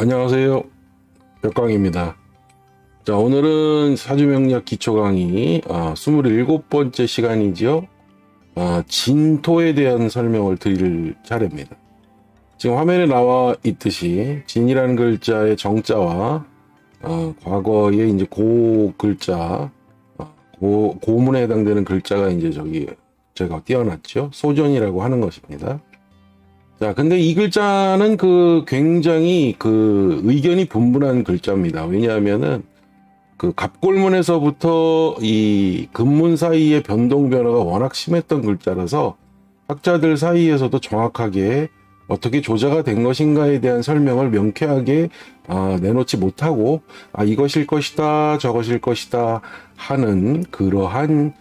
안녕하세요. 벽광입니다. 자, 오늘은 사주명리학 기초 강의 27번째 시간이죠. 진토에 대한 설명을 드릴 차례입니다. 지금 화면에 나와 있듯이 진이라는 글자의 정자와 과거에 이제 고 글자, 고문에 해당되는 글자가 이제 저기 제가 띄워놨죠. 소전이라고 하는 것입니다. 자, 근데 이 글자는 굉장히 의견이 분분한 글자입니다. 왜냐하면은 갑골문에서부터 이 금문 사이의 변동 변화가 워낙 심했던 글자라서 학자들 사이에서도 정확하게 어떻게 조자가 된 것인가에 대한 설명을 명쾌하게 내놓지 못하고 이것일 것이다 저것일 것이다 하는 그러한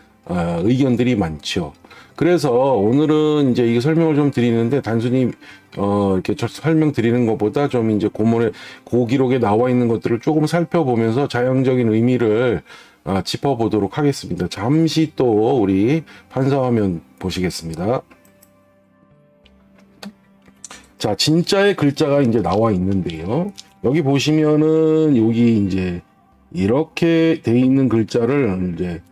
의견들이 많죠. 그래서 오늘은 이제 이 설명을 좀 드리는데 단순히 이렇게 설명드리는 것보다 좀 이제 고기록에 나와 있는 것들을 조금 살펴보면서 자연적인 의미를 짚어보도록 하겠습니다. 잠시 또 우리 판사화면 보시겠습니다. 자, 진짜의 글자가 이제 나와 있는데요. 여기 보시면은 여기 이제 이렇게 돼 있는 글자를 이제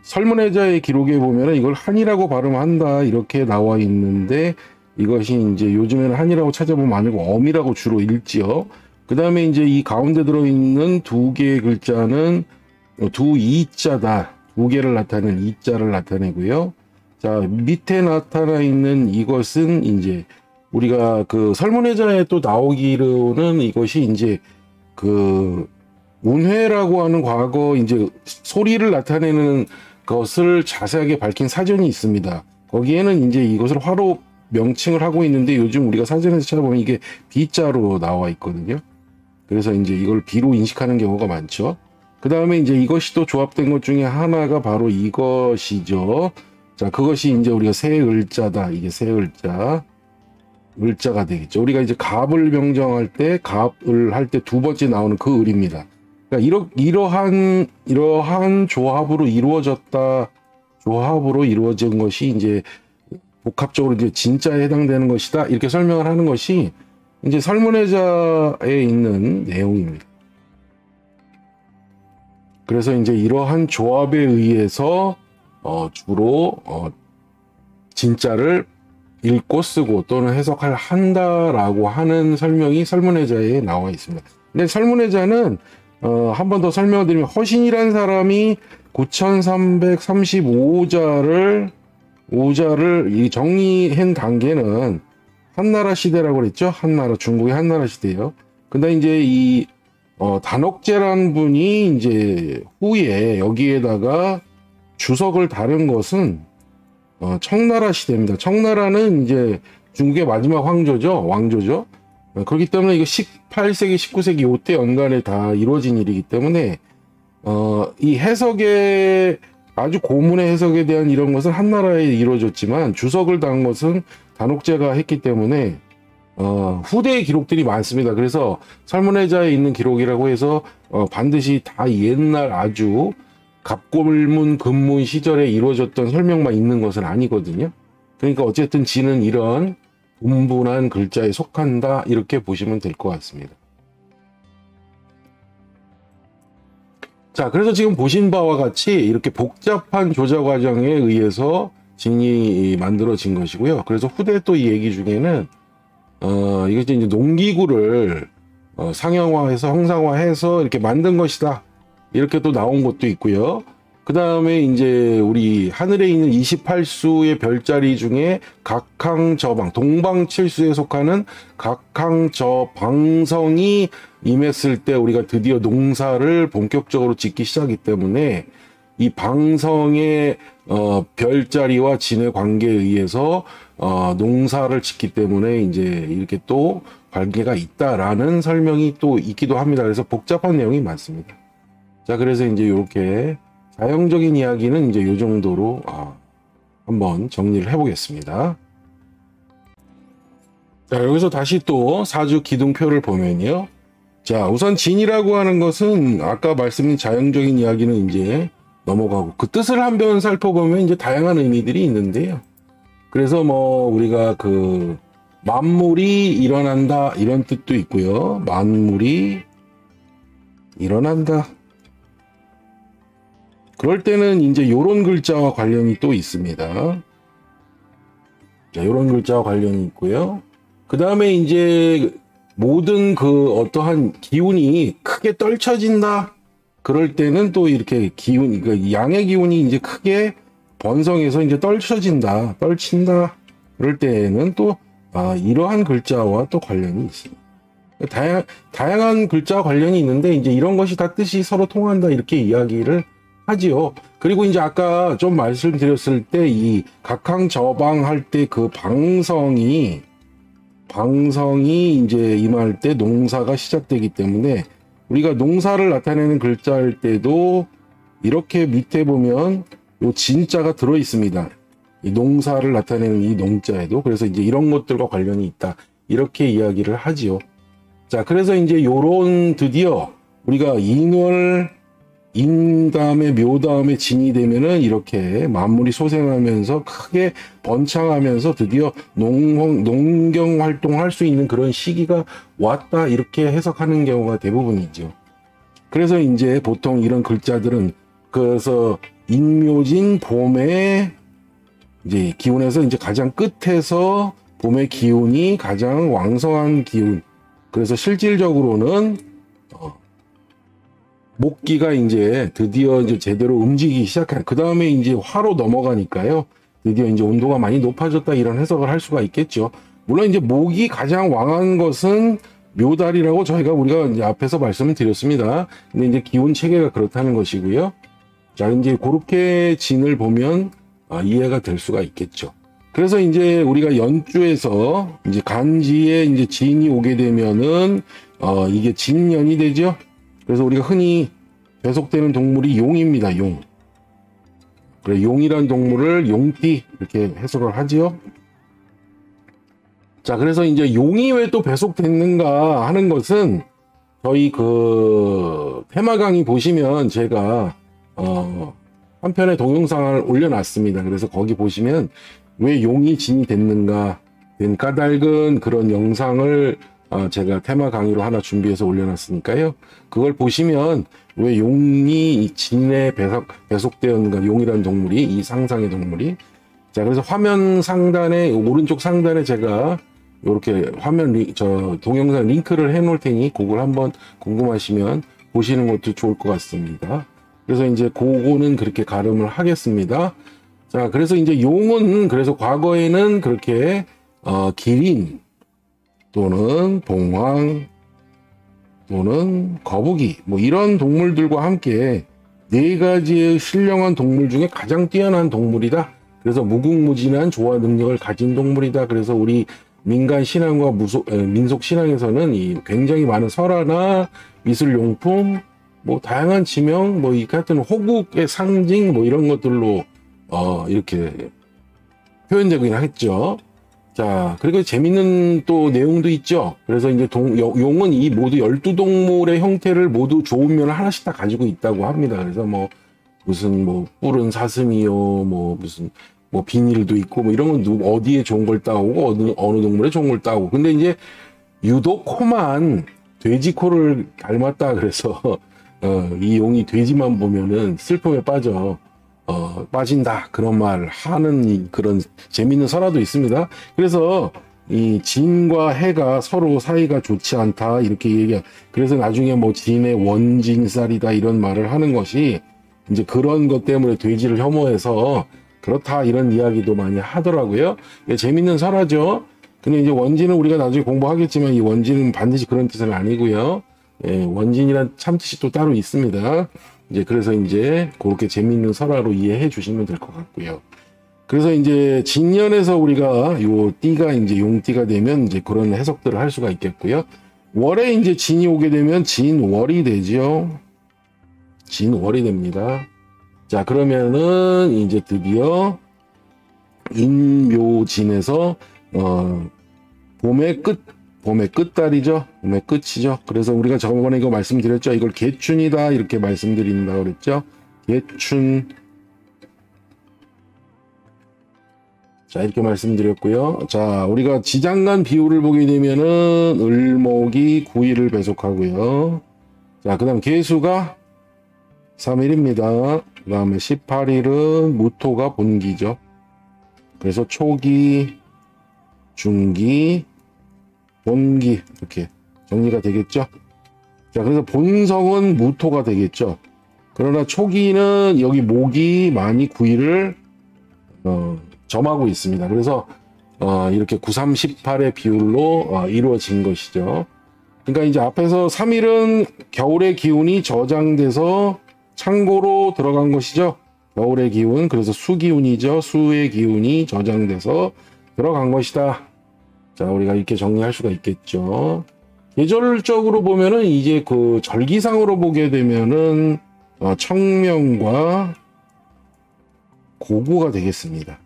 설문해자의 기록에 보면은 이걸 한이라고 발음한다 이렇게 나와 있는데 이것이 이제 요즘에는 한이라고 찾아보면 아니고 엄이라고 주로 읽지요. 그 다음에 이제 이 가운데 들어있는 두 개의 글자는 두 이자다. 두 개를 나타내는 이자를 나타내고요. 자, 밑에 나타나 있는 이것은 이제 우리가 설문해자에 또 나오기로는 이것이 이제 운회라고 하는 과거 이제 소리를 나타내는 것을 자세하게 밝힌 사전이 있습니다. 거기에는 이제 이것을 화로 명칭을 하고 있는데 요즘 우리가 사전에서 찾아보면 이게 비자로 나와 있거든요. 그래서 이제 이걸 비로 인식하는 경우가 많죠. 그 다음에 이제 이것이 또 조합된 것 중에 하나가 바로 이것이죠. 자, 그것이 이제 우리가 세을자다. 이게 세을자. 을자가 되겠죠. 우리가 이제 갑을 명정할 때, 갑을 할 때 두 번째 나오는 그 을입니다. 그러니까 이러한 조합으로 이루어진 것이 이제 복합적으로 이제 진짜에 해당되는 것이다. 이렇게 설명을 하는 것이 이제 설문해자에 있는 내용입니다. 그래서 이제 이러한 조합에 의해서 주로 진짜를 읽고 쓰고 또는 해석을 한다라고 하는 설명이 설문해자에 나와 있습니다. 근데 설문해자는 한 번 더 설명을 드리면 허신이라는 사람이 9335자를 정리한 단계는 한나라 시대라고 그랬죠. 중국의 한나라 시대예요. 근데 이제 이 단옥제라는 분이 이제 후에 여기에다가 주석을 다른 것은 청나라 시대입니다. 청나라는 이제 중국의 마지막 왕조죠. 그렇기 때문에 이거 18세기, 19세기 이때 연간에 다 이루어진 일이기 때문에 이 해석에 아주 고문의 해석에 대한 이런 것은 한나라에 이루어졌지만 주석을 단 것은 단옥제가 했기 때문에 후대의 기록들이 많습니다. 그래서 설문해자에 있는 기록이라고 해서 반드시 다 옛날 아주 갑골문 금문 시절에 이루어졌던 설명만 있는 것은 아니거든요. 그러니까 어쨌든 지는 이런 분분한 글자에 속한다 이렇게 보시면 될 것 같습니다. 자, 그래서 지금 보신 바와 같이 이렇게 복잡한 조자 과정에 의해서 진이 만들어진 것이고요. 그래서 후대 또 이 얘기 중에는 이것이 이제 농기구를 상형화해서 형상화해서 이렇게 만든 것이다. 이렇게 또 나온 것도 있고요. 그 다음에 이제 우리 하늘에 있는 28수의 별자리 중에 각항저방, 동방칠수에 속하는 각항저방성이 임했을 때 우리가 드디어 농사를 본격적으로 짓기 시작하기 때문에 이 방성의 별자리와 진의 관계에 의해서 농사를 짓기 때문에 이제 이렇게 또 관계가 있다라는 설명이 또 있기도 합니다. 그래서 복잡한 내용이 많습니다. 자, 그래서 이제 이렇게 자형적인 이야기는 이제 이 정도로 한번 정리를 해보겠습니다. 자, 여기서 다시 또 사주 기둥표를 보면요. 자, 우선 진이라고 하는 것은 아까 말씀드린 자형적인 이야기는 이제 넘어가고 그 뜻을 한번 살펴보면 이제 다양한 의미들이 있는데요. 그래서 뭐 우리가 만물이 일어난다 이런 뜻도 있고요. 만물이 일어난다. 그럴 때는 이제 요런 글자와 관련이 또 있습니다. 자, 요런 글자와 관련이 있고요. 그 다음에 이제 모든 그 어떠한 기운이 크게 떨쳐진다. 그럴 때는 또 이렇게 기운, 그 양의 기운이 이제 크게 번성해서 이제 떨쳐진다, 떨친다. 그럴 때는 또 이러한 글자와 또 관련이 있습니다. 다양한 글자와 관련이 있는데 이제 이런 것이 다 뜻이 서로 통한다 이렇게 이야기를 하지요. 그리고 이제 아까 좀 말씀드렸을 때 이 각항저방 할 때 그 방성이 이제 임할 때 농사가 시작되기 때문에 우리가 농사를 나타내는 글자일 때도 이렇게 밑에 보면 요 진자가 들어 있습니다. 이 농사를 나타내는 이 농자에도. 그래서 이제 이런 것들과 관련이 있다. 이렇게 이야기를 하지요. 자, 그래서 이제 요런 드디어 우리가 인월, 인 다음에 묘 다음에 진이 되면은 이렇게 만물이 소생하면서 크게 번창하면서 드디어 농경 활동할 수 있는 그런 시기가 왔다. 이렇게 해석하는 경우가 대부분이죠. 그래서 이제 보통 이런 글자들은 그래서 인묘진 봄의 이제 기운에서 이제 가장 끝에서 봄의 기운이 가장 왕성한 기운. 그래서 실질적으로는 목기가 이제 드디어 이제 제대로 움직이기 시작한 그 다음에 이제 화로 넘어가니까요. 드디어 이제 온도가 많이 높아졌다 이런 해석을 할 수가 있겠죠. 물론 이제 목이 가장 왕한 것은 묘달이라고 우리가 이제 앞에서 말씀을 드렸습니다. 근데 이제 기운 체계가 그렇다는 것이고요. 자, 이제 그렇게 진을 보면 이해가 될 수가 있겠죠. 그래서 이제 우리가 연주에서 이제 간지에 이제 진이 오게 되면은 이게 진년이 되죠. 그래서 우리가 흔히 배속되는 동물이 용입니다. 용. 그래, 용이란 동물을 용띠 이렇게 해석을 하지요. 자, 그래서 이제 용이 왜 또 배속됐는가 하는 것은 저희 그 테마 강의 보시면 제가 한 편의 동영상을 올려놨습니다. 그래서 거기 보시면 왜 용이 진이 됐는가 된 까닭은 그런 영상을 제가 테마 강의로 하나 준비해서 올려놨으니까요. 그걸 보시면 왜 용이 진에 배속되었는가, 용이라는 동물이, 이 상상의 동물이. 자, 그래서 화면 상단에, 오른쪽 상단에 제가 이렇게 동영상 링크를 해 놓을 테니 그걸 한번 궁금하시면 보시는 것도 좋을 것 같습니다. 그래서 이제 그거는 그렇게 가름을 하겠습니다. 자, 그래서 이제 용은 그래서 과거에는 그렇게 기린 또는 봉황 또는 거북이 뭐 이런 동물들과 함께 네 가지의 신령한 동물 중에 가장 뛰어난 동물이다. 그래서 무궁무진한 조화 능력을 가진 동물이다. 그래서 우리 민간 신앙과 민속 신앙에서는 이 굉장히 많은 설화나 미술용품, 뭐 다양한 지명, 뭐 같은 호국의 상징, 뭐 이런 것들로 이렇게 표현되긴 했죠. 자, 그리고 재밌는 또 내용도 있죠. 그래서 이제 용은 이 모두 12동물의 형태를 모두 좋은 면을 하나씩 다 가지고 있다고 합니다. 그래서 뭐 무슨 뭐 뿔은 사슴이요, 뭐 무슨 뭐 비닐도 있고 뭐 이런 건 어디에 좋은 걸 따오고 어느 동물에 좋은 걸 따오고. 근데 이제 유독 코만 돼지 코를 닮았다 그래서 이 용이 돼지만 보면은 슬픔에 빠진다 그런 말 하는 그런 재밌는 설화도 있습니다. 그래서 이 진과 해가 서로 사이가 좋지 않다 이렇게 그래서 나중에 뭐 진의 원진살이다 이런 말을 하는 것이 이제 그런 것 때문에 돼지를 혐오해서 그렇다 이런 이야기도 많이 하더라고요. 재밌는 설화죠. 근데 이제 원진은 우리가 나중에 공부하겠지만 이 원진은 반드시 그런 뜻은 아니고요. 원진이란 참뜻이 또 따로 있습니다. 이제 그래서 이제 그렇게 재미있는 설화로 이해해 주시면 될 것 같고요. 그래서 이제 진년에서 우리가 요 띠가 이제 용띠가 되면 이제 그런 해석들을 할 수가 있겠고요. 월에 이제 진이 오게 되면 진월이 되죠. 진월이 됩니다. 자, 그러면은 이제 드디어 인묘진에서 봄의 끝달이죠. 봄의 끝이죠. 그래서 우리가 저번에 이거 말씀드렸죠. 이걸 개춘이다 이렇게 말씀드린다 그랬죠. 개춘. 자, 이렇게 말씀드렸고요. 자, 우리가 지장간 비율을 보게 되면은 을목이 9일을 배속하고요. 자, 그 다음 계수가 3일입니다. 그 다음에 18일은 무토가 본기죠. 그래서 초기, 중기, 본기 이렇게 정리가 되겠죠. 자, 그래서 본성은 무토가 되겠죠. 그러나 초기는 여기 목이 많이 9일을 점하고 있습니다. 그래서 이렇게 9, 3, 18의 비율로 이루어진 것이죠. 그러니까 이제 앞에서 3일은 겨울의 기운이 저장돼서 창고로 들어간 것이죠. 겨울의 기운, 그래서 수기운이죠. 수의 기운이 저장돼서 들어간 것이다. 자, 우리가 이렇게 정리할 수가 있겠죠. 계절적으로 보면은 이제 그 절기상으로 보게 되면은 청명과 고구가 되겠습니다.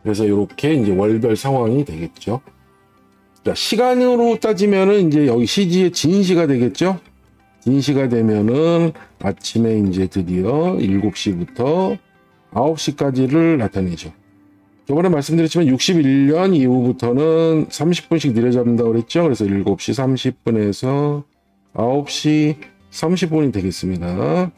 그래서 이렇게 이제 월별 상황이 되겠죠. 자, 시간으로 따지면은 이제 여기 시지의 진시가 되겠죠. 진시가 되면은 아침에 이제 드디어 7시부터 9시까지를 나타내죠. 저번에 말씀드렸지만 61년 이후부터는 30분씩 느려잡는다고 그랬죠. 그래서 7시 30분에서 9시 30분이 되겠습니다.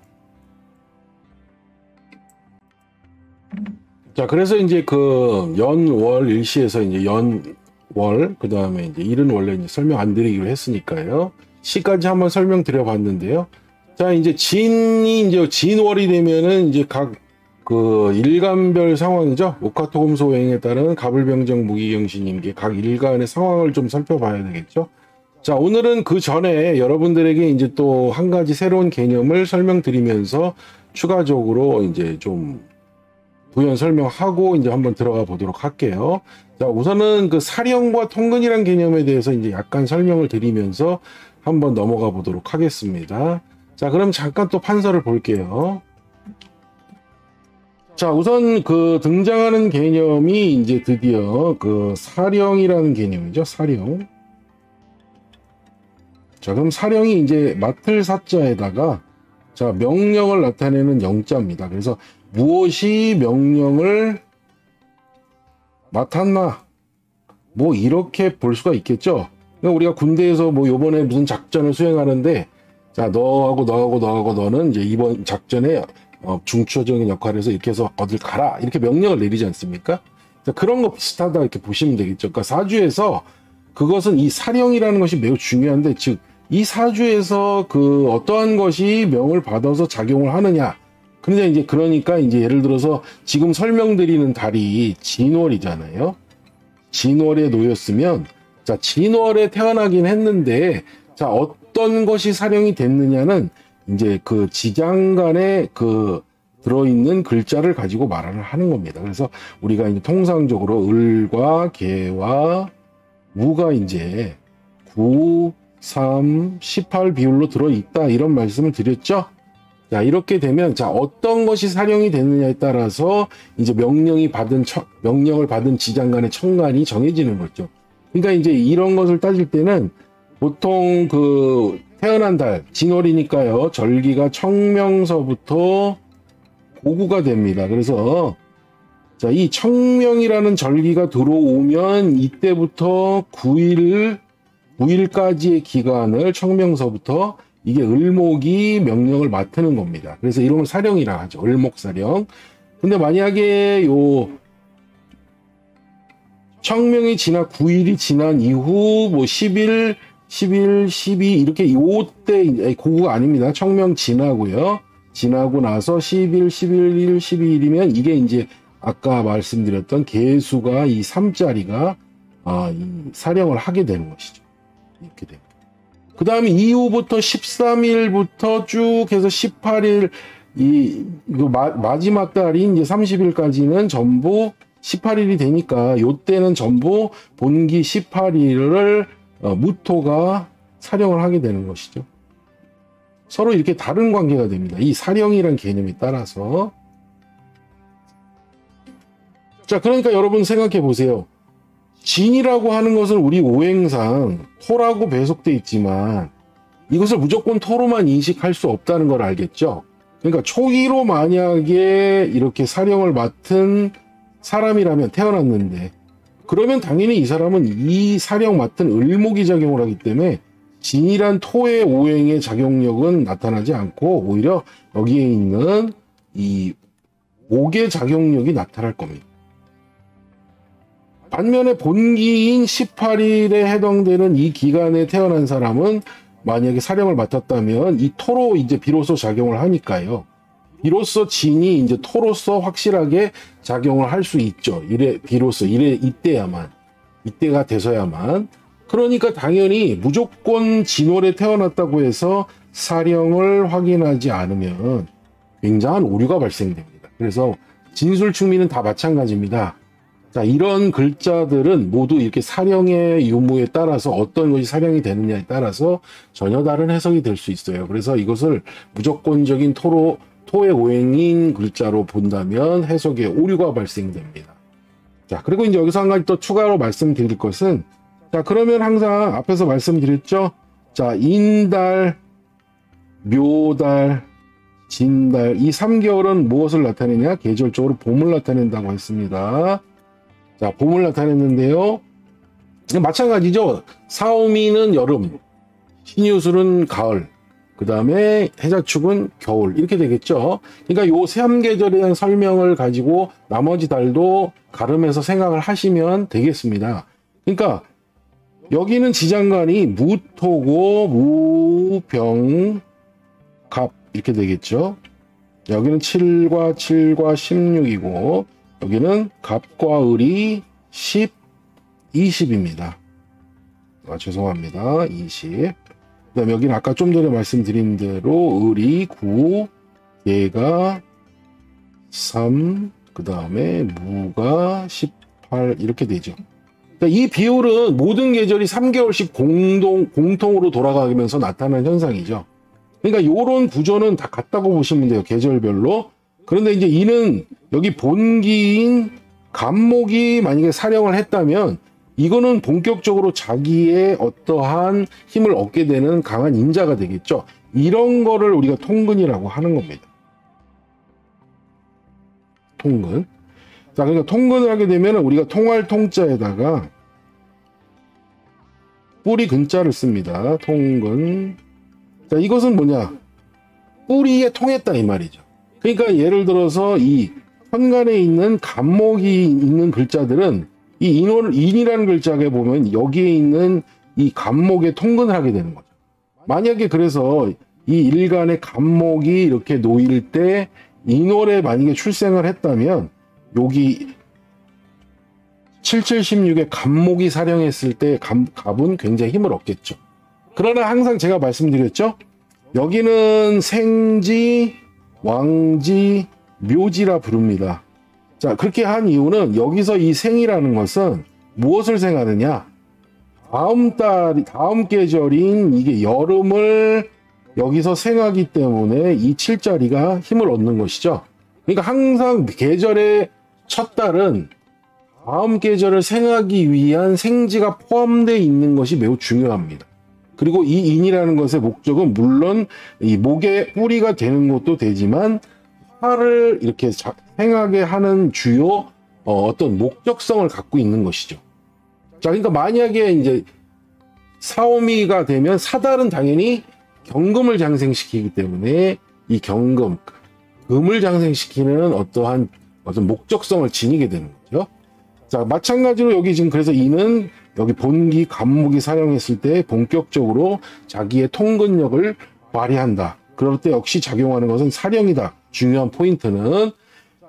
자, 그래서 이제 그 연월 일시에서 이제 연월, 그 다음에 이제 일은 원래 이제 설명 안 드리기로 했으니까요. 시까지 한번 설명드려 봤는데요. 자, 이제 진이 이제 진월이 되면은 이제 각 그 일간별 상황이죠. 목화토금소행에 따른 갑을병정 무기경신임계 각 일간의 상황을 좀 살펴봐야 되겠죠. 자, 오늘은 그 전에 여러분들에게 이제 또 한 가지 새로운 개념을 설명드리면서 추가적으로 이제 좀 부연 설명하고 이제 한번 들어가 보도록 할게요. 자, 우선은 그 사령과 통근이란 개념에 대해서 이제 약간 설명을 드리면서 한번 넘어가 보도록 하겠습니다. 자, 그럼 잠깐 또 판서를 볼게요. 자, 우선 그 등장하는 개념이 이제 드디어 그 사령이라는 개념이죠. 사령. 자, 그럼 사령이 이제 맡을 사자에다가 자, 명령을 나타내는 영자입니다. 그래서 무엇이 명령을 맡았나? 뭐 이렇게 볼 수가 있겠죠. 그러니까 우리가 군대에서 뭐 요번에 무슨 작전을 수행하는데 자, 너는 이제 이번 작전에 중추적인 역할을 해서 이렇게 해서 어딜 가라 이렇게 명령을 내리지 않습니까? 자, 그런 거 비슷하다 이렇게 보시면 되겠죠. 그러니까 사주에서 그것은 이 사령이라는 것이 매우 중요한데, 즉 이 사주에서 그 어떠한 것이 명을 받아서 작용을 하느냐. 근데 이제 그러니까 이제 예를 들어서 지금 설명드리는 달이 진월이잖아요. 진월에 놓였으면 자, 진월에 태어나긴 했는데 자, 어떤 것이 사령이 됐느냐는 이제 그 지장간에 그 들어있는 글자를 가지고 말을 하는 겁니다. 그래서 우리가 이제 통상적으로 을과 개와 무가 이제 9, 3, 18 비율로 들어있다 이런 말씀을 드렸죠. 자, 이렇게 되면 자, 어떤 것이 사령이 되느냐에 따라서 이제 명령을 받은 지장간의 청간이 정해지는 거죠. 그러니까 이제 이런 것을 따질 때는 보통 그 태어난 달 진월이니까요. 절기가 청명서부터 고구가 됩니다. 그래서 자, 이 청명이라는 절기가 들어오면 이때부터 9일까지의 기간을 청명서부터 이게 을목이 명령을 맡는 겁니다. 그래서 이런 걸 사령이라 하죠. 을목사령. 근데 만약에 요 청명이 지나 9일이 지난 이후 뭐 10일, 12 이렇게 요때 고구가 아닙니다. 청명 지나고요. 지나고 나서 10일, 11일, 12일이면 이게 이제 아까 말씀드렸던 개수가 이 3자리가 이 사령을 하게 되는 것이죠. 이렇게 됩니다. 그 다음에 이후부터 13일부터 쭉 해서 18일 이거 마지막 달인 이제 30일까지는 전부 18일이 되니까 요때는 전부 본기 18일을 무토가 사령을 하게 되는 것이죠. 서로 이렇게 다른 관계가 됩니다. 이 사령이란 개념에 따라서. 자, 그러니까 여러분 생각해 보세요. 진이라고 하는 것은 우리 오행상 토라고 배속돼 있지만 이것을 무조건 토로만 인식할 수 없다는 걸 알겠죠? 그러니까 초기로 만약에 이렇게 사령을 맡은 사람이라면 태어났는데, 그러면 당연히 이 사람은 이 사령 맡은 을목이 작용을 하기 때문에 진이란 토의 오행의 작용력은 나타나지 않고 오히려 여기에 있는 이 목의 작용력이 나타날 겁니다. 반면에 본기인 18일에 해당되는 이 기간에 태어난 사람은 만약에 사령을 맡았다면 이 토로 이제 비로소 작용을 하니까요. 비로소 진이 이제 토로서 확실하게 작용을 할 수 있죠. 이때가 돼서야만. 그러니까 당연히 무조건 진월에 태어났다고 해서 사령을 확인하지 않으면 굉장한 오류가 발생됩니다. 그래서 진술충미는 다 마찬가지입니다. 자, 이런 글자들은 모두 이렇게 사령의 유무에 따라서 어떤 것이 사령이 되느냐에 따라서 전혀 다른 해석이 될 수 있어요. 그래서 이것을 무조건적인 토의 오행인 글자로 본다면 해석에 오류가 발생됩니다. 자, 그리고 이제 여기서 한 가지 또 추가로 말씀드릴 것은, 자, 그러면 항상 앞에서 말씀드렸죠? 자, 인달, 묘달, 진달, 이 3개월은 무엇을 나타내냐? 계절적으로 봄을 나타낸다고 했습니다. 자, 봄을 나타냈는데요. 마찬가지죠. 사오미는 여름, 신유술은 가을, 그 다음에 해자축은 겨울, 이렇게 되겠죠. 그러니까 요 3계절에 대한 설명을 가지고 나머지 달도 가름해서 생각을 하시면 되겠습니다. 그러니까 여기는 지장간이 무토고 무병 갑 이렇게 되겠죠. 여기는 7과 16이고 여기는 갑과 을이 10, 20입니다. 죄송합니다. 20. 그 다음에 여기는 아까 좀 전에 말씀드린 대로 을이 9, 개가 3, 그 다음에 무가 18 이렇게 되죠. 그러니까 이 비율은 모든 계절이 3개월씩 공통으로 돌아가면서 나타나는 현상이죠. 그러니까 이런 구조는 다 같다고 보시면 돼요. 계절별로. 그런데 이제 이는 여기 본기인 간목이 만약에 사령을 했다면 이거는 본격적으로 자기의 어떠한 힘을 얻게 되는 강한 인자가 되겠죠. 이런 거를 우리가 통근이라고 하는 겁니다. 통근. 자, 그러니까 통근을 하게 되면 우리가 통할 통자에다가 뿌리 근자를 씁니다. 통근. 자, 이것은 뭐냐? 뿌리에 통했다 이 말이죠. 그러니까 예를 들어서 이 현간에 있는 간목이 있는 글자들은 이 인이라는 글자에 보면 여기에 있는 이 간목에 통근을 하게 되는 거죠. 만약에 그래서 이 일간의 간목이 이렇게 놓일 때 인월에 만약에 출생을 했다면 여기 7716에 간목이 사령했을 때 갑은 굉장히 힘을 얻겠죠. 그러나 항상 제가 말씀드렸죠. 여기는 생지, 왕지, 묘지라 부릅니다. 자, 그렇게 한 이유는 여기서 이 생이라는 것은 무엇을 생하느냐? 다음 계절인 이게 여름을 여기서 생하기 때문에 이 7자리가 힘을 얻는 것이죠. 그러니까 항상 계절의 첫 달은 다음 계절을 생하기 위한 생지가 포함되어 있는 것이 매우 중요합니다. 그리고 이 인이라는 것의 목적은 물론 이 목의 뿌리가 되는 것도 되지만 화를 이렇게 생하게 하는 주요 어떤 목적성을 갖고 있는 것이죠. 자, 그러니까 만약에 이제 사오미가 되면 사달은 당연히 경금을 장생시키기 때문에 이 경금, 금을 장생시키는 어떤 목적성을 지니게 되는 거죠. 자, 마찬가지로 여기 지금 그래서 이는 여기 본기 간목이 사령했을 때 본격적으로 자기의 통근력을 발휘한다. 그럴 때 역시 작용하는 것은 사령이다. 중요한 포인트는.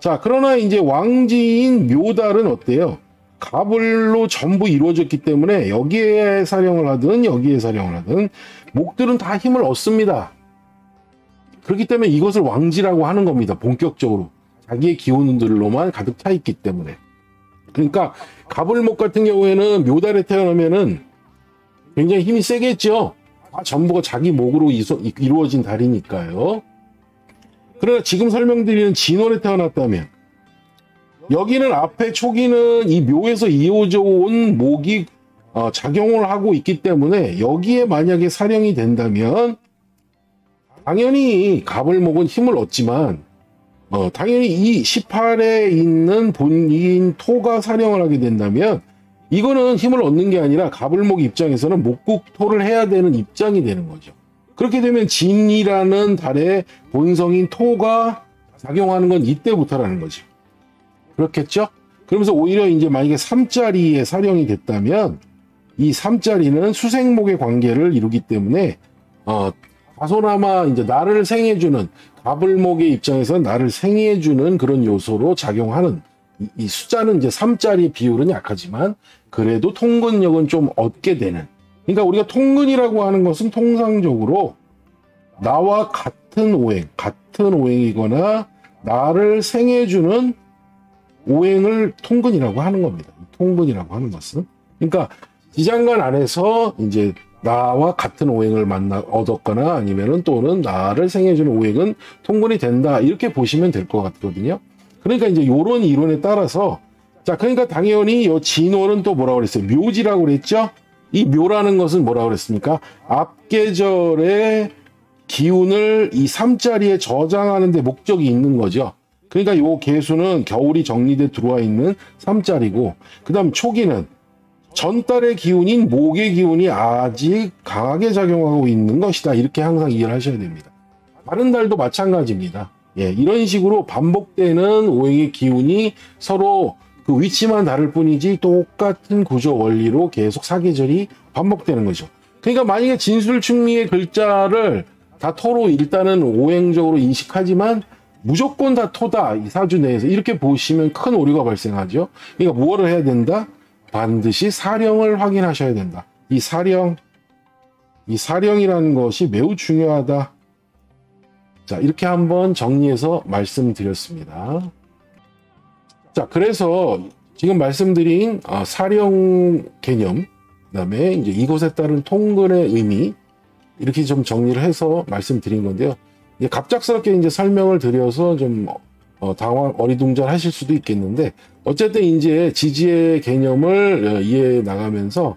자, 그러나 이제 왕지인 묘달은 어때요? 갑을로 전부 이루어졌기 때문에 여기에 사령을 하든 여기에 사령을 하든 목들은 다 힘을 얻습니다. 그렇기 때문에 이것을 왕지라고 하는 겁니다. 본격적으로. 자기의 기운들로만 가득 차 있기 때문에. 그러니까 갑을목 같은 경우에는 묘달에 태어나면은 굉장히 힘이 세겠죠. 전부가 자기 목으로 이루어진 달이니까요. 그러나 지금 설명드리는 진월에 태어났다면 여기는 앞에 초기는 이 묘에서 이어져 온 목이 작용을 하고 있기 때문에 여기에 만약에 사령이 된다면 당연히 갑을목은 힘을 얻지만 당연히 이 18에 있는 본인 토가 사령을 하게 된다면 이거는 힘을 얻는 게 아니라 갑을목 입장에서는 목국토를 해야 되는 입장이 되는 거죠. 그렇게 되면 진이라는 달의 본성인 토가 작용하는 건 이때부터라는 거죠. 그렇겠죠? 그러면서 오히려 이제 만약에 3자리에 사령이 됐다면 이 3자리는 수생목의 관계를 이루기 때문에 다소나마 이제 나를 생해주는 갑을목의 입장에서 나를 생해주는 그런 요소로 작용하는 이 숫자는 이제 3자리 비율은 약하지만 그래도 통근력은 좀 얻게 되는. 그러니까 우리가 통근이라고 하는 것은 통상적으로 나와 같은 오행이거나 나를 생해주는 오행을 통근이라고 하는 겁니다. 통근이라고 하는 것은. 그러니까 지장간 안에서 이제 나와 같은 오행을 얻었거나 아니면은 또는 나를 생해주는 오행은 통근이 된다. 이렇게 보시면 될 것 같거든요. 그러니까 이제 요런 이론에 따라서 자, 그러니까 당연히 요 진월은 또 뭐라고 그랬어요? 묘지라고 그랬죠? 이 묘라는 것은 뭐라고 그랬습니까? 앞계절의 기운을 이 3자리에 저장하는 데 목적이 있는 거죠. 그러니까 요 개수는 겨울이 정리돼 들어와 있는 3자리고 그 다음 초기는 전달의 기운인 목의 기운이 아직 강하게 작용하고 있는 것이다. 이렇게 항상 이해를 하셔야 됩니다. 다른 달도 마찬가지입니다. 예, 이런 식으로 반복되는 오행의 기운이 서로 그 위치만 다를 뿐이지 똑같은 구조 원리로 계속 사계절이 반복되는 거죠. 그러니까 만약에 진술충미의 글자를 다 토로 일단은 오행적으로 인식하지만 무조건 다 토다. 이 사주 내에서 이렇게 보시면 큰 오류가 발생하죠. 그러니까 무엇을 해야 된다? 반드시 사령을 확인하셔야 된다. 이 사령이라는 것이 매우 중요하다. 자, 이렇게 한번 정리해서 말씀드렸습니다. 자, 그래서 지금 말씀드린 사령 개념, 그다음에 이제 이것에 따른 통근의 의미 이렇게 좀 정리를 해서 말씀드린 건데요. 이제 갑작스럽게 이제 설명을 드려서 좀 어리둥절하실 수도 있겠는데 어쨌든 이제 지지의 개념을 이해해 나가면서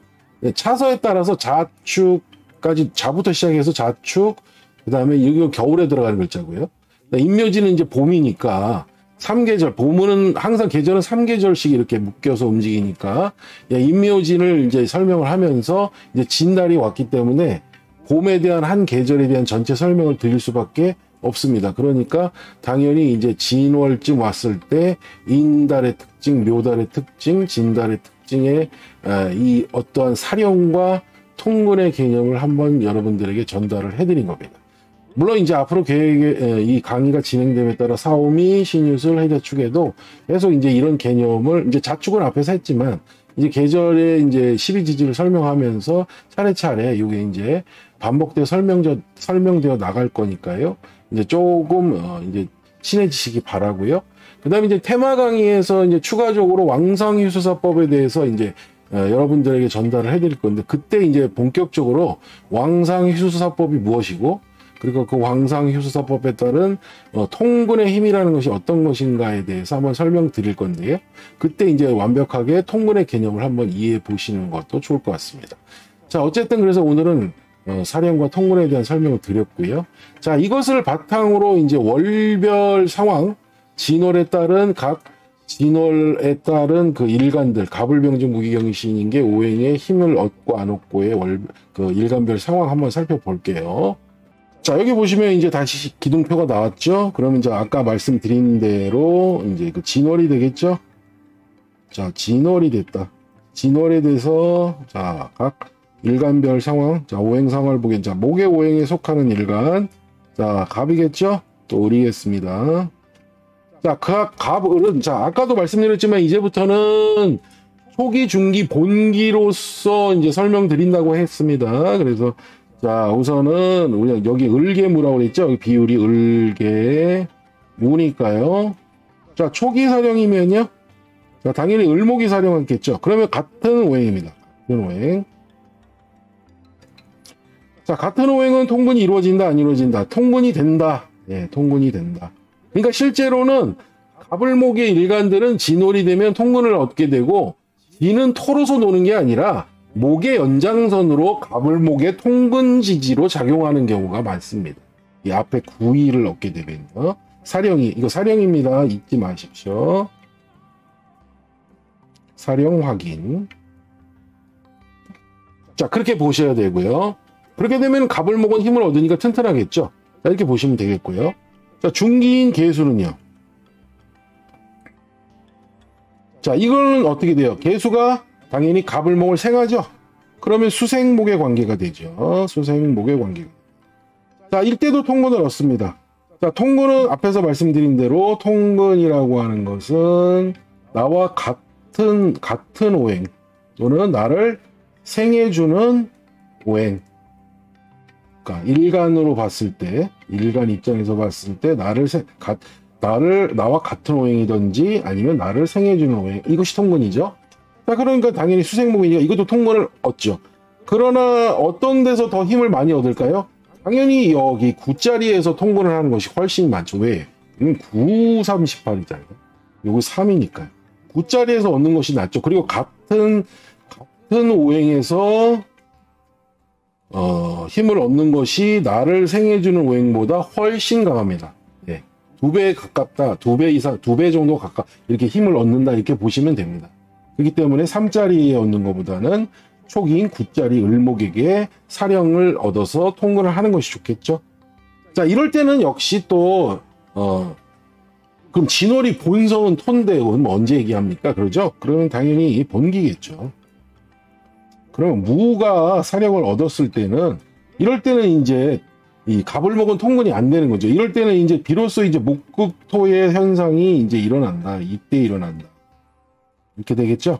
차서에 따라서 자축까지 자부터 시작해서 자축 그다음에 이거 겨울에 들어가는 글자고요. 인묘지는 이제 봄이니까 3계절, 봄은 항상 계절은 3계절씩 이렇게 묶여서 움직이니까 인묘진을 이제 설명을 하면서 이제 진달이 왔기 때문에 봄에 대한 한 계절에 대한 전체 설명을 드릴 수밖에 없습니다. 그러니까 당연히 이제 진월쯤 왔을 때 인달의 특징, 묘달의 특징, 진달의 특징의 이 어떠한 사령과 통근의 개념을 한번 여러분들에게 전달을 해드린 겁니다. 물론 이제 앞으로 이 강의가 진행됨에 따라 사오미, 신유술, 해자축에도 계속 이제 이런 개념을 이제 자축은 앞에서 했지만 이제 계절의 이제 12지지를 설명하면서 차례차례 이게 이제 반복되어 설명되어 나갈 거니까요. 이제 조금 이제 친해지시기 바라고요. 그다음에 이제 테마 강의에서 이제 추가적으로 왕상휴수사법에 대해서 이제 여러분들에게 전달을 해드릴 건데 그때 이제 본격적으로 왕상휴수사법이 무엇이고 그리고 그 왕상휴수사법에 따른 통근의 힘이라는 것이 어떤 것인가에 대해서 한번 설명드릴 건데요. 그때 이제 완벽하게 통근의 개념을 한번 이해해 보시는 것도 좋을 것 같습니다. 자, 어쨌든 그래서 오늘은 사령과 통근에 대한 설명을 드렸고요. 자, 이것을 바탕으로 이제 월별 상황, 진월에 따른 그 일간들, 갑을병증 무기경신인 게 오행의 힘을 얻고 안 얻고의 그 일간별 상황 한번 살펴볼게요. 자, 여기 보시면 이제 다시 기둥표가 나왔죠? 그러면 이제 아까 말씀드린 대로 이제 그 진월이 되겠죠? 자, 진월이 됐다. 진월에 대해서 자, 각 일간별 상황, 자, 오행 상황을 보겠습니다. 자, 목의 오행에 속하는 일간, 자, 갑이겠죠? 또 을이겠습니다. 자, 갑을은, 자, 아까도 말씀드렸지만 이제부터는 초기, 중기, 본기로서 이제 설명드린다고 했습니다. 그래서 자, 우선은 우리 여기 을계무라고 그랬죠? 여기 비율이 을계무니까요. 자, 초기 사령이면요. 자, 당연히 을목이 사령하겠죠. 그러면 같은 오행입니다. 같은 오행. 자, 같은 오행은 통근이 이루어진다, 안 이루어진다? 통근이 된다. 예, 통근이 된다. 그러니까 실제로는 갑을목의 일간들은 진월이 되면 통근을 얻게 되고 진은 토로서 노는 게 아니라 목의 연장선으로 갑을목의 통근지지로 작용하는 경우가 많습니다. 이 앞에 구이를 얻게 되면요. 사령이, 이거 사령입니다. 잊지 마십시오. 사령 확인. 자, 그렇게 보셔야 되고요. 그렇게 되면 갑을 먹은 힘을 얻으니까 튼튼하겠죠. 자, 이렇게 보시면 되겠고요. 자, 중기인 개수는요. 자, 이거는 어떻게 돼요? 개수가 당연히 갑을 먹을 생하죠. 그러면 수생목의 관계가 되죠. 수생목의 관계가. 자, 이때도 통근을 얻습니다. 자, 통근은 앞에서 말씀드린 대로 통근이라고 하는 것은 나와 같은 오행 또는 나를 생해주는 오행. 그러니까 일간으로 봤을 때, 일간 입장에서 봤을 때 나와 같은 오행이든지 아니면 나를 생해주는 오행. 이것이 통근이죠. 자, 그러니까 당연히 수생목이니까 이것도 통근을 얻죠. 그러나 어떤 데서 더 힘을 많이 얻을까요? 당연히 여기 9자리에서 통근을 하는 것이 훨씬 많죠. 왜? 이건 9, 3, 18이잖아요. 요거 3이니까요. 9자리에서 얻는 것이 낫죠. 그리고 같은 오행에서 힘을 얻는 것이 나를 생해주는 오행보다 훨씬 강합니다. 예. 2배 가깝다, 2배 이상, 2배 정도 가깝, 이렇게 힘을 얻는다, 이렇게 보시면 됩니다. 그렇기 때문에 3자리에 얻는 것보다는 초기인 9자리 을목에게 사령을 얻어서 통근을 하는 것이 좋겠죠. 자, 이럴 때는 역시 또, 그럼 진월이 본성은 톤데, 언제 얘기합니까? 그러죠? 그러면 당연히 본기겠죠. 그러면 무가 사령을 얻었을 때는, 이럴 때는 이제 이 갑을 먹은 통근이 안 되는 거죠. 이럴 때는 이제 비로소 이제 목극토의 현상이 이제 일어난다. 이때 일어난다. 이렇게 되겠죠?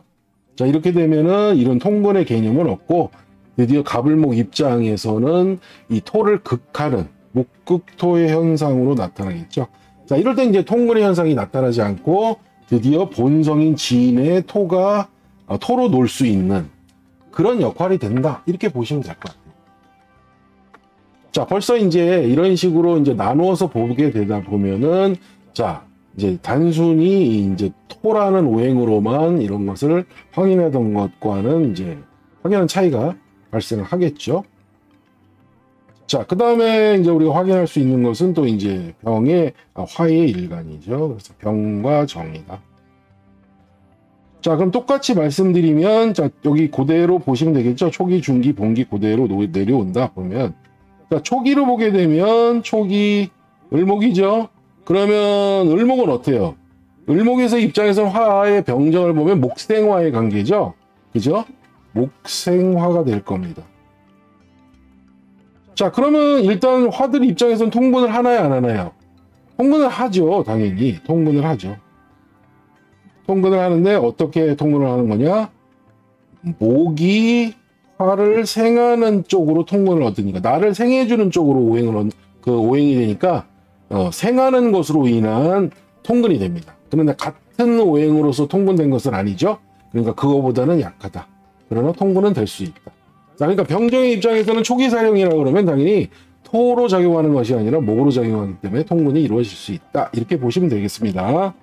자, 이렇게 되면은 이런 통근의 개념은 없고, 드디어 갑을목 입장에서는 이 토를 극하는 목극토의 현상으로 나타나겠죠. 자, 이럴 때 이제 통근의 현상이 나타나지 않고 드디어 본성인 진의 토가 토로 놀 수 있는 그런 역할이 된다. 이렇게 보시면 될 것 같아요. 자, 벌써 이제 이런 식으로 이제 나누어서 보게 되다 보면은, 자, 이제 단순히 이제 토라는 오행으로만 이런 것을 확인하던 것과는 이제 확연한 차이가 발생을 하겠죠. 자, 그 다음에 이제 우리가 확인할 수 있는 것은 또 이제 병의, 화의 일간이죠. 그래서 병과 정이다. 자, 그럼 똑같이 말씀드리면, 자, 여기 그대로 보시면 되겠죠. 초기, 중기, 본기 그대로 내려온다 보면, 자, 초기로 보게 되면, 초기, 을목이죠. 그러면, 을목은 어때요? 을목에서 입장에서 화의 병정을 보면 목생화의 관계죠. 그죠? 목생화가 될 겁니다. 자, 그러면 일단 화들 입장에서는 통분을 하나요, 안 하나요? 통분을 하죠. 당연히. 통분을 하죠. 통근을 하는데 어떻게 통근을 하는 거냐? 목이 화를 생하는 쪽으로 통근을 얻으니까, 나를 생해주는 쪽으로 오행이 되니까 생하는 것으로 인한 통근이 됩니다. 그런데 같은 오행으로서 통근된 것은 아니죠. 그러니까 그거보다는 약하다. 그러나 통근은 될 수 있다. 자, 그러니까 병정의 입장에서는 초기 사령이라고 그러면 당연히 토로 작용하는 것이 아니라 목으로 작용하기 때문에 통근이 이루어질 수 있다. 이렇게 보시면 되겠습니다.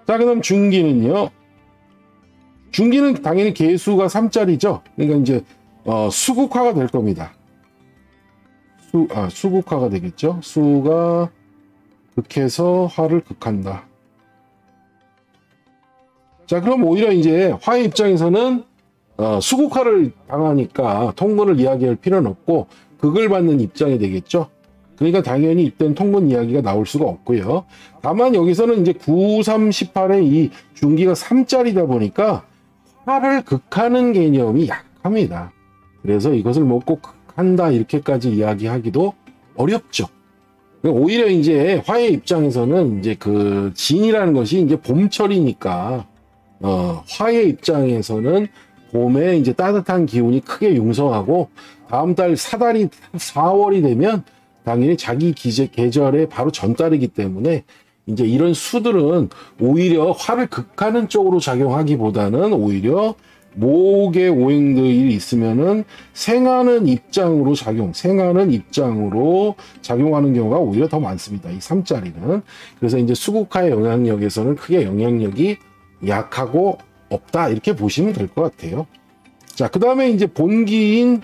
자, 그 다음 중기는요. 중기는 당연히 개수가 3자리죠. 그러니까 이제 수국화가 될 겁니다. 수국화가 되겠죠. 수가 극해서 화를 극한다. 자, 그럼 오히려 이제 화의 입장에서는 수국화를 당하니까 통근을 이야기할 필요는 없고 극을 받는 입장이 되겠죠. 그러니까 당연히 이때는 통근 이야기가 나올 수가 없고요. 다만 여기서는 이제 9, 3, 18의 이 중기가 3짜리다 보니까 화를 극하는 개념이 약합니다. 그래서 이것을 뭐 꼭 극한다 이렇게까지 이야기하기도 어렵죠. 오히려 이제 화의 입장에서는 이제 그 진이라는 것이 이제 봄철이니까 화의 입장에서는 봄에 이제 따뜻한 기운이 크게 융성하고 다음 달 사달이 4월이 되면 당연히 자기 계절의 바로 전달이기 때문에 이제 이런 수들은 오히려 화를 극하는 쪽으로 작용하기보다는 오히려 목의 오행들이 있으면은 생하는 입장으로 작용하는 경우가 오히려 더 많습니다. 이 3자리는. 그래서 이제 수국화의 영향력에서는 크게 영향력이 약하고 없다. 이렇게 보시면 될 것 같아요. 자, 그 다음에 이제 본기인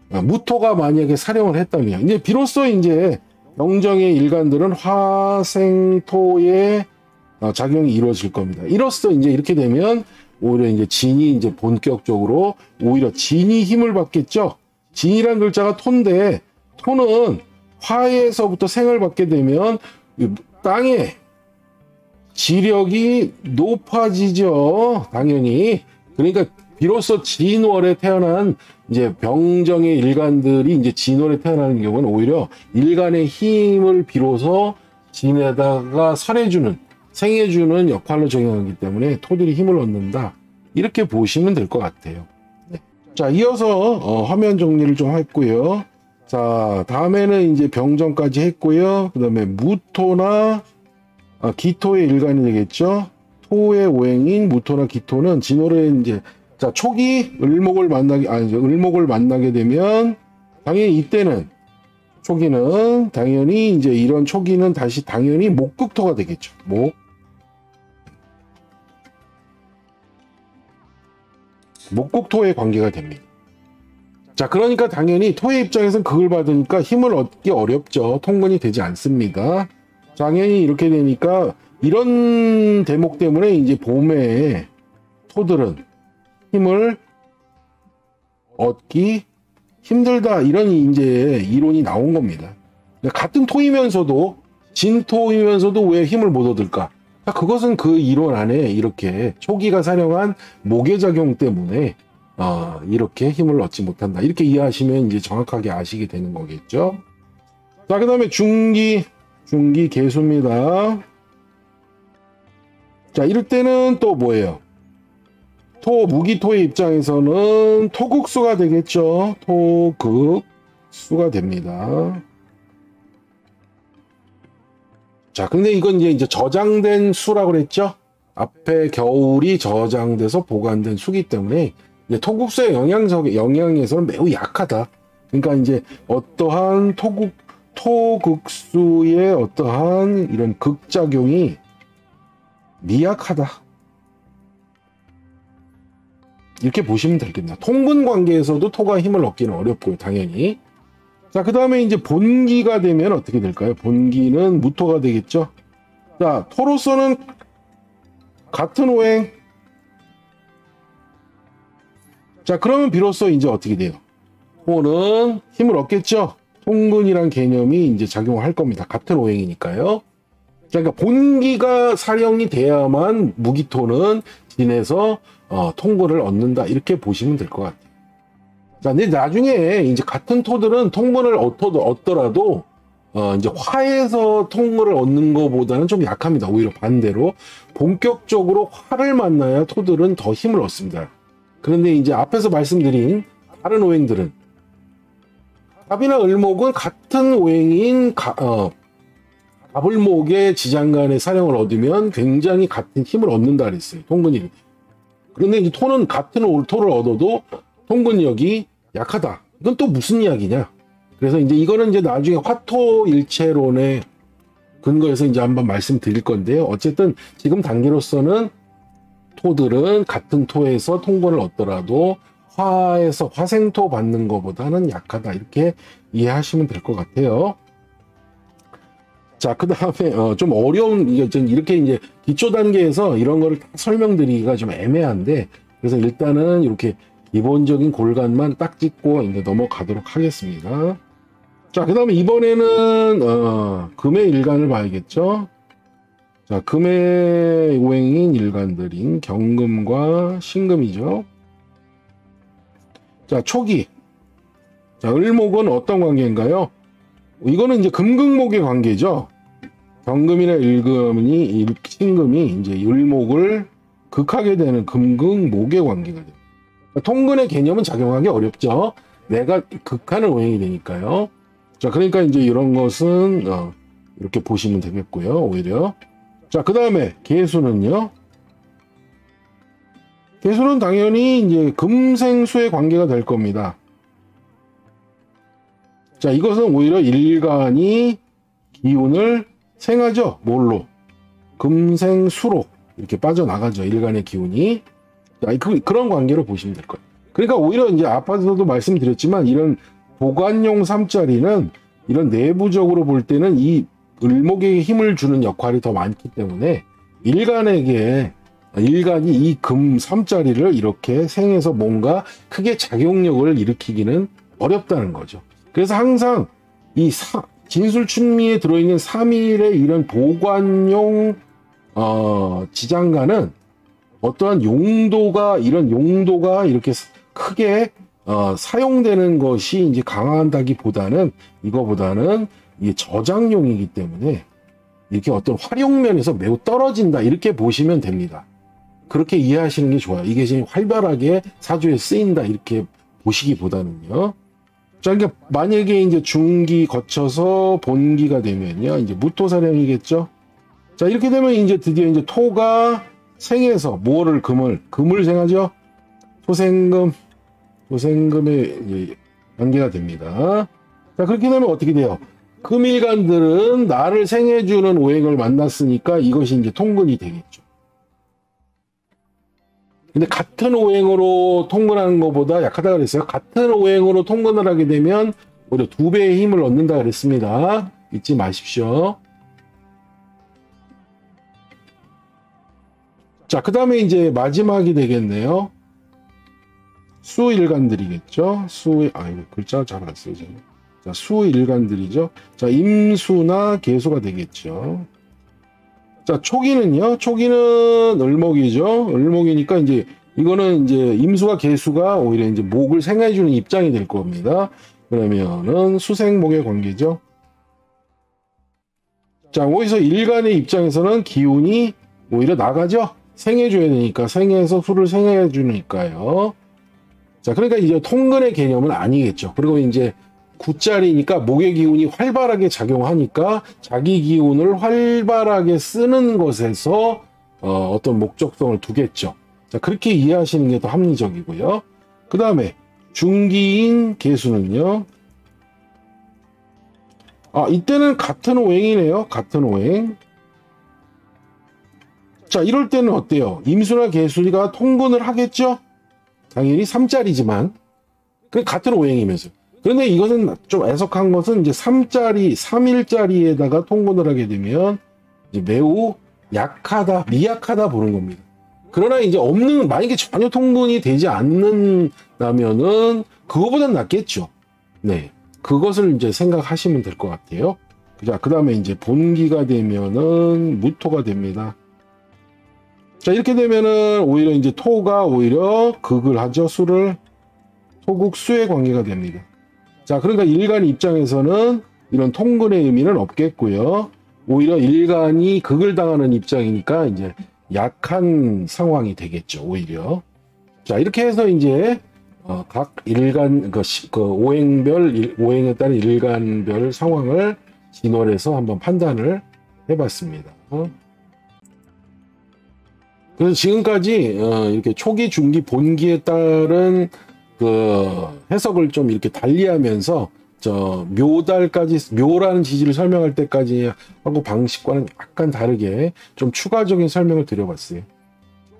무토가 만약에 사령을 했다면 이제 비로소 이제 병정의 일간들은 화생토의 작용이 이루어질 겁니다. 이로써 이제 이렇게 되면 오히려 이제 진이 이제 본격적으로 오히려 진이 힘을 받겠죠. 진이란 글자가 토인데 토는 화에서부터 생을 받게 되면 땅의 지력이 높아지죠. 당연히. 그러니까 비로소 진월에 태어난 이제 병정의 일간들이 이제 진월에 태어나는 경우는 오히려 일간의 힘을 비로소 진에다가 생해주는 역할로 적용하기 때문에 토들이 힘을 얻는다. 이렇게 보시면 될 것 같아요. 네. 자, 이어서 화면 정리를 좀 했고요. 자, 다음에는 이제 병정까지 했고요. 그 다음에 무토나 기토의 일간이 되겠죠. 토의 오행인 무토나 기토는 진월에 이제 자, 을목을 만나게 되면 당연히 이때는 초기는 당연히 이제 이런 초기는 다시 당연히 목극토가 되겠죠. 목극토의 관계가 됩니다. 자, 그러니까 당연히 토의 입장에서는 극을 받으니까 힘을 얻기 어렵죠. 통근이 되지 않습니다. 당연히 이렇게 되니까 이런 대목 때문에 이제 봄에 토들은 힘을 얻기 힘들다, 이런 이제 이론이 나온 겁니다. 같은 토이면서도 진토이면서도 왜 힘을 못 얻을까? 그것은 그 이론 안에 이렇게 초기가 사령한 목의 작용 때문에 이렇게 힘을 얻지 못한다. 이렇게 이해하시면 이제 정확하게 아시게 되는 거겠죠. 자, 그 다음에 중기 개수입니다. 자, 이럴 때는 또 뭐예요? 무기토의 입장에서는 토극수가 되겠죠. 토극수가 됩니다. 자, 근데 이건 이제 저장된 수라고 그랬죠. 앞에 겨울이 저장돼서 보관된 수기 때문에 이제 토극수의 영향에서는 매우 약하다. 그러니까 이제 어떠한 토극수의 어떠한 이런 극작용이 미약하다. 이렇게 보시면 되겠네요. 통근 관계에서도 토가 힘을 얻기는 어렵고요, 당연히. 자, 그 다음에 이제 본기가 되면 어떻게 될까요? 본기는 무토가 되겠죠. 자, 토로서는 같은 오행. 자, 그러면 비로소 이제 어떻게 돼요? 토는 힘을 얻겠죠. 통근이란 개념이 이제 작용을 할 겁니다. 같은 오행이니까요. 자, 그러니까 본기가 사령이 돼야만 무기토는 진에서 통근을 얻는다. 이렇게 보시면 될 것 같아요. 자, 근데 나중에 이제 같은 토들은 통근을 얻더라도 이제 화에서 통근을 얻는 것보다는 좀 약합니다. 오히려 반대로 본격적으로 화를 만나야 토들은 더 힘을 얻습니다. 그런데 이제 앞에서 말씀드린 다른 오행들은 갑이나 을목은 같은 오행인 갑을목의 지장간의 사령을 얻으면 굉장히 같은 힘을 얻는다 그랬어요. 통근이. 그런데 이제 토는 같은 토를 얻어도 통근력이 약하다. 이건 또 무슨 이야기냐? 그래서 이제 이거는 이제 나중에 화토일체론에 근거해서 이제 한번 말씀드릴 건데요. 어쨌든 지금 단계로서는 토들은 같은 토에서 통근을 얻더라도 화에서 화생토 받는 것보다는 약하다. 이렇게 이해하시면 될 것 같아요. 자, 그 다음에 좀 어려운 이렇게 이제 기초 단계에서 이런 거를 다 설명드리기가 좀 애매한데, 그래서 일단은 이렇게 기본적인 골간만 딱 찍고 이제 넘어가도록 하겠습니다. 자, 그 다음에 이번에는 금의 일간을 봐야겠죠. 자, 금의 오행인 일간들인 경금과 신금이죠. 자, 초기. 자, 을목은 어떤 관계인가요? 이거는 이제 금극목의 관계죠. 경금이나 신금이 이제 을목을 극하게 되는 금극목의 관계가 돼요. 통근의 개념은 작용하기 어렵죠. 내가 극하는 오행이 되니까요. 자, 그러니까 이제 이런 것은 이렇게 보시면 되겠고요. 오히려. 자, 그 다음에 개수는요. 개수는 당연히 이제 금생수의 관계가 될 겁니다. 자, 이것은 오히려 일간이 기운을 생하죠. 뭘로? 금생수로 이렇게 빠져나가죠. 일간의 기운이. 자, 그런 관계로 보시면 될 거예요. 그러니까 오히려 이제 아파트에서도 말씀드렸지만 이런 보관용 3자리는 이런 내부적으로 볼 때는 이 을목에게 힘을 주는 역할이 더 많기 때문에 일간이 이 금 3자리를 이렇게 생해서 뭔가 크게 작용력을 일으키기는 어렵다는 거죠. 그래서 항상 이 진술춘미에 들어있는 3일의 이런 보관용 지장간은 어떠한 이런 용도가 이렇게 크게 사용되는 것이 이제 강한다기보다는 이거보다는 이게 저장용이기 때문에 이렇게 어떤 활용면에서 매우 떨어진다 이렇게 보시면 됩니다. 그렇게 이해하시는 게 좋아요. 이게 지금 활발하게 사주에 쓰인다 이렇게 보시기보다는요. 자, 그러니까 만약에 이제 중기 거쳐서 본기가 되면요, 이제 무토사령이겠죠. 자, 이렇게 되면 이제 드디어 이제 토가 생에서 금을 생하죠. 토생금의 관계가 됩니다. 자, 그렇게 되면 어떻게 돼요? 금일간들은 나를 생해주는 오행을 만났으니까 이것이 이제 통근이 되겠죠. 근데 같은 오행으로 통근하는 것보다 약하다 그랬어요. 같은 오행으로 통근을 하게 되면 오히려 2배의 힘을 얻는다 그랬습니다. 잊지 마십시오. 자, 그 다음에 이제 마지막이 되겠네요. 수일간들이겠죠. 이거 글자 잘 안 써요. 자, 수일간들이죠. 자, 임수나 계수가 되겠죠. 자, 초기는요. 초기는 을목이죠. 을목이니까 이제 이거는 이제 임수와 계수가 오히려 이제 목을 생해주는 입장이 될 겁니다. 그러면은 수생목의 관계죠. 자, 어디서 일간의 입장에서는 기운이 오히려 나가죠. 생해줘야 되니까 생해서 수를 생해주니까요. 자, 그러니까 이제 통근의 개념은 아니겠죠. 그리고 이제 구자리니까 목의 기운이 활발하게 작용하니까 자기 기운을 활발하게 쓰는 것에서 어떤 목적성을 두겠죠. 자, 그렇게 이해하시는 게 더 합리적이고요. 그 다음에 중기인 계수는요. 이때는 같은 오행이네요. 같은 오행. 자, 이럴 때는 어때요? 임수나 계수가 통근을 하겠죠? 당연히 3자리지만 같은 오행이면서. 그런데 이것은 좀 애석한 것은 이제 3일짜리에다가 통근을 하게 되면 이제 매우 약하다, 미약하다 보는 겁니다. 그러나 이제 만약에 전혀 통근이 되지 않는다면은 그거보단 낫겠죠. 네. 그것을 이제 생각하시면 될 것 같아요. 자, 그 다음에 이제 본기가 되면은 무토가 됩니다. 자, 이렇게 되면은 오히려 이제 토가 오히려 극을 하죠. 수를. 토국수의 관계가 됩니다. 자, 그러니까 일간 입장에서는 이런 통근의 의미는 없겠고요. 오히려 일간이 극을 당하는 입장이니까 이제 약한 상황이 되겠죠. 오히려. 자, 이렇게 해서 이제 각 일간 오행에 따른 일간별 상황을 진월해서 한번 판단을 해봤습니다. 그래서 지금까지 이렇게 초기, 중기, 본기에 따른 해석을 좀 이렇게 달리하면서 묘라는 지지를 설명할 때까지 하고 방식과는 약간 다르게 좀 추가적인 설명을 드려봤어요.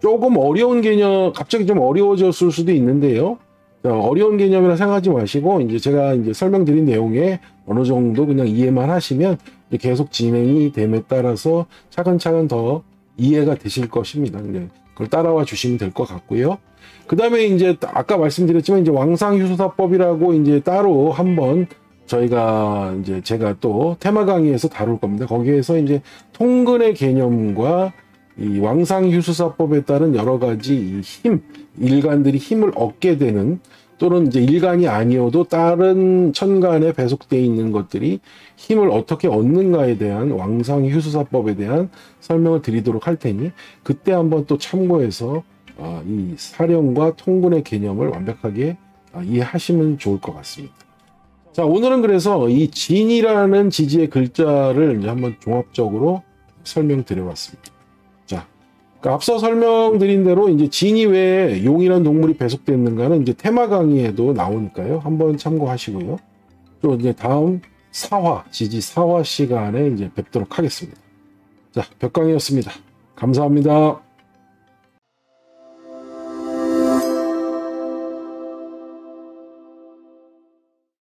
조금 어려운 개념, 갑자기 좀 어려워졌을 수도 있는데요. 어려운 개념이라 생각하지 마시고 이제 제가 이제 설명드린 내용에 어느 정도 그냥 이해만 하시면 계속 진행이 됨에 따라서 차근차근 더 이해가 되실 것입니다. 그걸 따라와 주시면 될 것 같고요. 그 다음에 이제 아까 말씀드렸지만 이제 왕상휴수사법이라고 이제 따로 한번 제가 또 테마 강의에서 다룰 겁니다. 거기에서 이제 통근의 개념과 이 왕상휴수사법에 따른 여러 가지 일간들이 힘을 얻게 되는 또는 이제 일간이 아니어도 다른 천간에 배속되어 있는 것들이 힘을 어떻게 얻는가에 대한 왕상휴수사법에 대한 설명을 드리도록 할 테니 그때 한번 또 참고해서 이 사령과 통근의 개념을 완벽하게 이해하시면 좋을 것 같습니다. 자, 오늘은 그래서 이 진이라는 지지의 글자를 이제 한번 종합적으로 설명드려봤습니다. 자, 그러니까 앞서 설명드린 대로 이제 진이 왜 용이라는 동물이 배속됐는가는 이제 테마 강의에도 나오니까요. 한번 참고하시고요. 또 이제 다음 지지 사화 시간에 이제 뵙도록 하겠습니다. 자, 벽강이었습니다. 감사합니다.